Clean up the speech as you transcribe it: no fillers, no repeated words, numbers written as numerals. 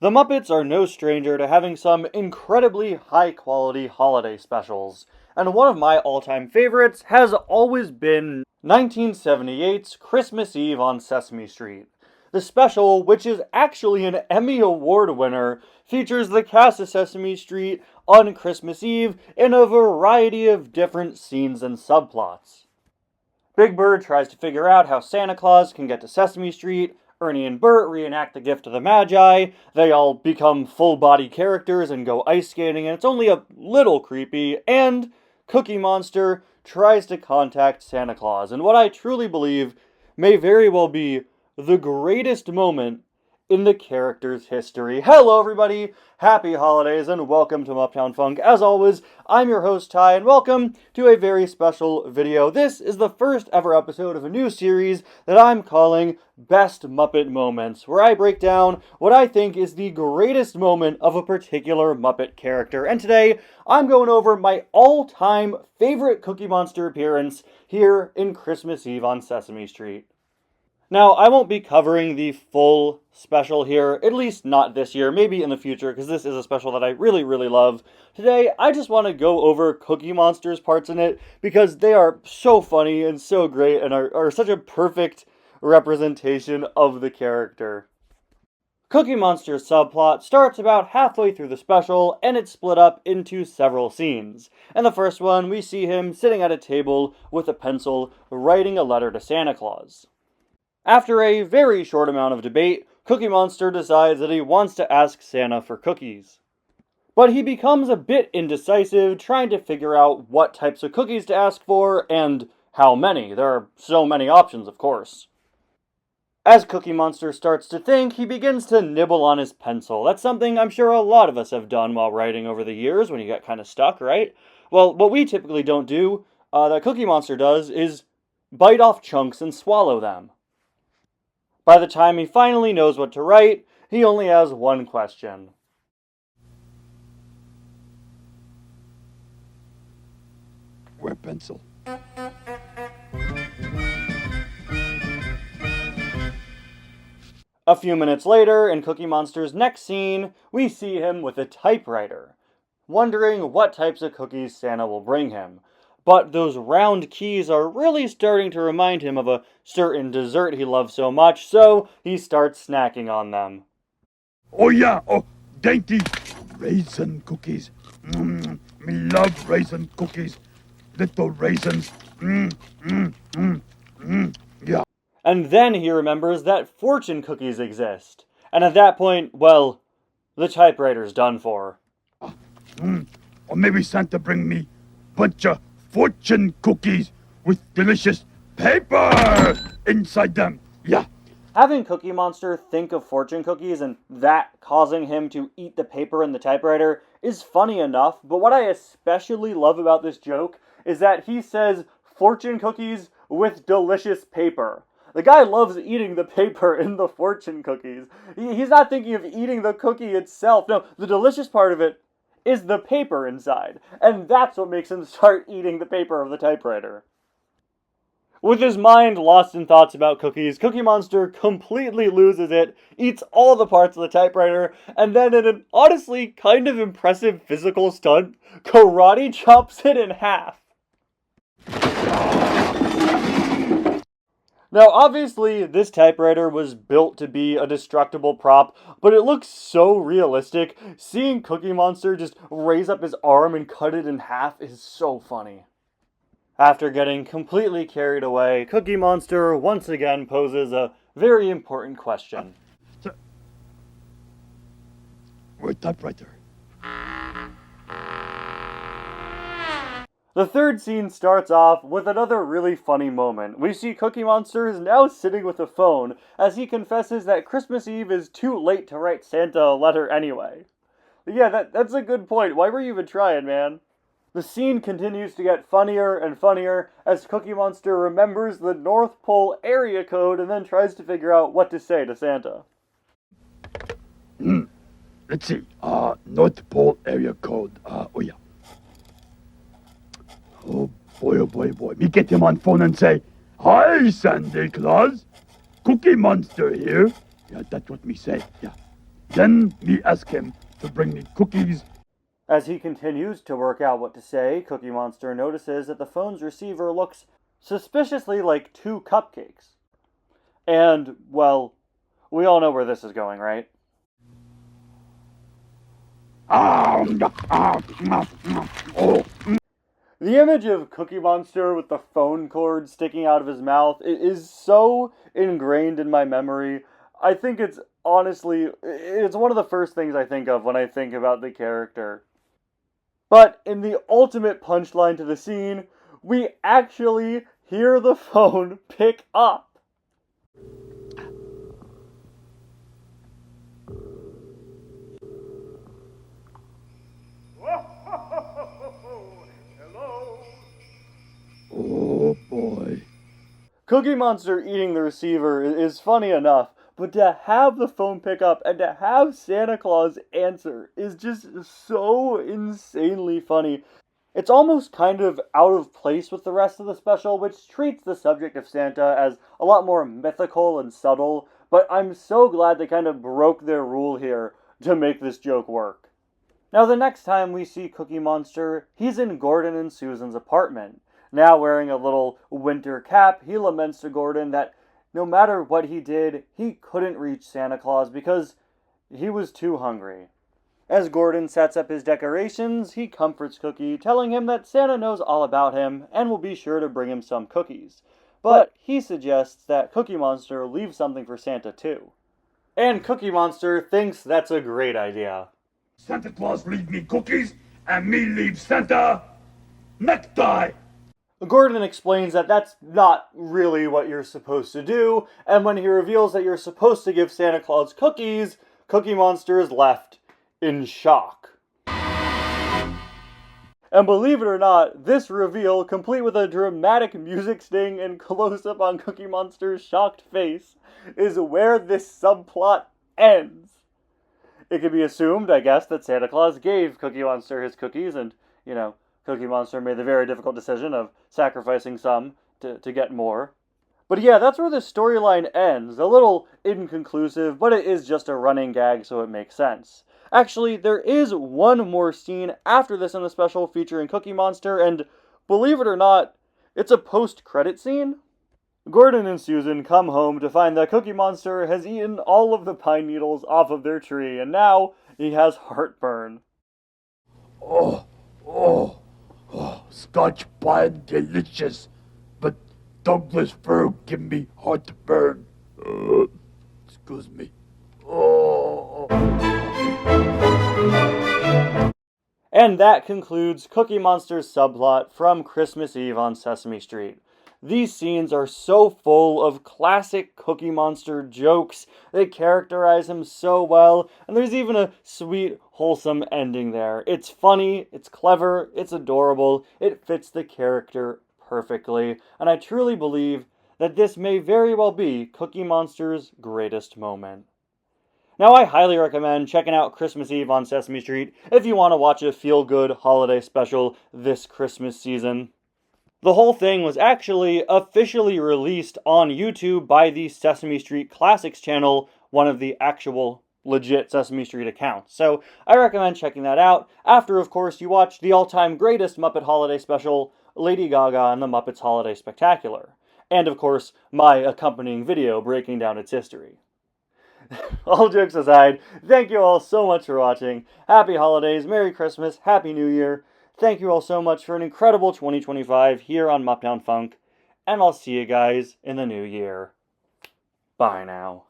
The Muppets are no stranger to having some incredibly high-quality holiday specials, and one of my all-time favorites has always been 1978's Christmas Eve on Sesame Street. The special, which is actually an Emmy Award winner, features the cast of Sesame Street on Christmas Eve in a variety of different scenes and subplots. Big Bird tries to figure out how Santa Claus can get to Sesame Street, Ernie and Bert reenact the gift of the Magi, they all become full-body characters and go ice skating, and it's only a little creepy, and Cookie Monster tries to contact Santa Claus, in what I truly believe may very well be the greatest moment in the character's history. Hello everybody, happy holidays and welcome to Uptown Funk. As always, I'm your host Ty and welcome to a very special video. This is the first ever episode of a new series that I'm calling Best Muppet Moments, where I break down what I think is the greatest moment of a particular Muppet character. And today, I'm going over my all-time favorite Cookie Monster appearance here in Christmas Eve on Sesame Street. Now, I won't be covering the full special here, at least not this year, maybe in the future, because this is a special that I really love. Today, I just want to go over Cookie Monster's parts in it, because they are so funny and so great, and are such a perfect representation of the character. Cookie Monster's subplot starts about halfway through the special, and it's split up into several scenes. In the first one, we see him sitting at a table with a pencil, writing a letter to Santa Claus. After a very short amount of debate, Cookie Monster decides that he wants to ask Santa for cookies. But he becomes a bit indecisive, trying to figure out what types of cookies to ask for, and how many. There are so many options, of course. As Cookie Monster starts to think, he begins to nibble on his pencil. That's something I'm sure a lot of us have done while writing over the years, when you get kind of stuck, right? Well, what we typically don't do, that Cookie Monster does, is bite off chunks and swallow them. By the time he finally knows what to write, he only has one question. Where pencil? A few minutes later, in Cookie Monster's next scene, we see him with a typewriter, wondering what types of cookies Santa will bring him. But those round keys are really starting to remind him of a certain dessert he loves so much, so he starts snacking on them. Oh yeah, dainty raisin cookies. Me love raisin cookies. Little raisins. Yeah. And then he remembers that fortune cookies exist. And at that point, well, the typewriter's done for. Or maybe Santa bring me bunch of fortune cookies with delicious paper inside them. Yeah. Having Cookie Monster think of fortune cookies and that causing him to eat the paper in the typewriter is funny enough, but what I especially love about this joke is that he says fortune cookies with delicious paper. The guy loves eating the paper in the fortune cookies. He's not thinking of eating the cookie itself. No, the delicious part of it is the paper inside, and that's what makes him start eating the paper of the typewriter. With his mind lost in thoughts about cookies, Cookie Monster completely loses it, eats all the parts of the typewriter, and then in an honestly kind of impressive physical stunt, karate chops it in half. Now, obviously, this typewriter was built to be a destructible prop, but it looks so realistic. Seeing Cookie Monster just raise up his arm and cut it in half is so funny. After getting completely carried away, Cookie Monster once again poses a very important question. Where's typewriter? The third scene starts off with another really funny moment. We see Cookie Monster is now sitting with a phone as he confesses that Christmas Eve is too late to write Santa a letter anyway. Yeah, that's a good point. Why were you even trying, man? The scene continues to get funnier and funnier as Cookie Monster remembers the North Pole area code and then tries to figure out what to say to Santa. Let's see. North Pole area code. Oh yeah. Oh boy. Me get him on phone and say, "Hi, Santa Claus. Cookie Monster here." Yeah, that's what me say. Yeah. Then me ask him to bring me cookies. As he continues to work out what to say, Cookie Monster notices that the phone's receiver looks suspiciously like two cupcakes. And, well, we all know where this is going, right? Oh. The image of Cookie Monster with the phone cord sticking out of his mouth is so ingrained in my memory. I think it's honestly, it's one of the first things I think of when I think about the character. But in the ultimate punchline to the scene, we actually hear the phone pick up. Oh boy. Cookie Monster eating the receiver is funny enough, but to have the phone pick up and to have Santa Claus answer is just so insanely funny. It's almost kind of out of place with the rest of the special, which treats the subject of Santa as a lot more mythical and subtle, but I'm so glad they kind of broke their rule here to make this joke work. Now, the next time we see Cookie Monster, he's in Gordon and Susan's apartment. Now wearing a little winter cap, he laments to Gordon that no matter what he did, he couldn't reach Santa Claus because he was too hungry. As Gordon sets up his decorations, he comforts Cookie, telling him that Santa knows all about him and will be sure to bring him some cookies. But he suggests that Cookie Monster leave something for Santa too. And Cookie Monster thinks that's a great idea. Santa Claus leave me cookies, and me leave Santa necktie. Gordon explains that that's not really what you're supposed to do, and when he reveals that you're supposed to give Santa Claus cookies, Cookie Monster is left in shock. And believe it or not, this reveal, complete with a dramatic music sting and close-up on Cookie Monster's shocked face, is where this subplot ends. It can be assumed, I guess, that Santa Claus gave Cookie Monster his cookies and, Cookie Monster made the very difficult decision of sacrificing some to get more. But yeah, that's where the storyline ends. A little inconclusive, but it is just a running gag, so it makes sense. Actually, there is one more scene after this in the special featuring Cookie Monster, and believe it or not, it's a post-credit scene. Gordon and Susan come home to find that Cookie Monster has eaten all of the pine needles off of their tree, and now he has heartburn. Oh, Scotch pine delicious, but Douglas fir give me heartburn. Excuse me. Oh. And that concludes Cookie Monster's subplot from Christmas Eve on Sesame Street. These scenes are so full of classic Cookie Monster jokes. They characterize him so well, and there's even a sweet, wholesome ending there. It's funny, it's clever, it's adorable, it fits the character perfectly, and I truly believe that this may very well be Cookie Monster's greatest moment. Now, I highly recommend checking out Christmas Eve on Sesame Street if you want to watch a feel-good holiday special this Christmas season. The whole thing was actually officially released on YouTube by the Sesame Street Classics channel, one of the actual legit Sesame Street accounts. So I recommend checking that out after, of course, you watch the all-time greatest Muppet Holiday Special, Lady Gaga and the Muppets Holiday Spectacular. And, of course, my accompanying video breaking down its history. All jokes aside, thank you all so much for watching. Happy holidays, Merry Christmas, Happy New Year. Thank you all so much for an incredible 2025 here on Muptown Funk, and I'll see you guys in the new year. Bye now.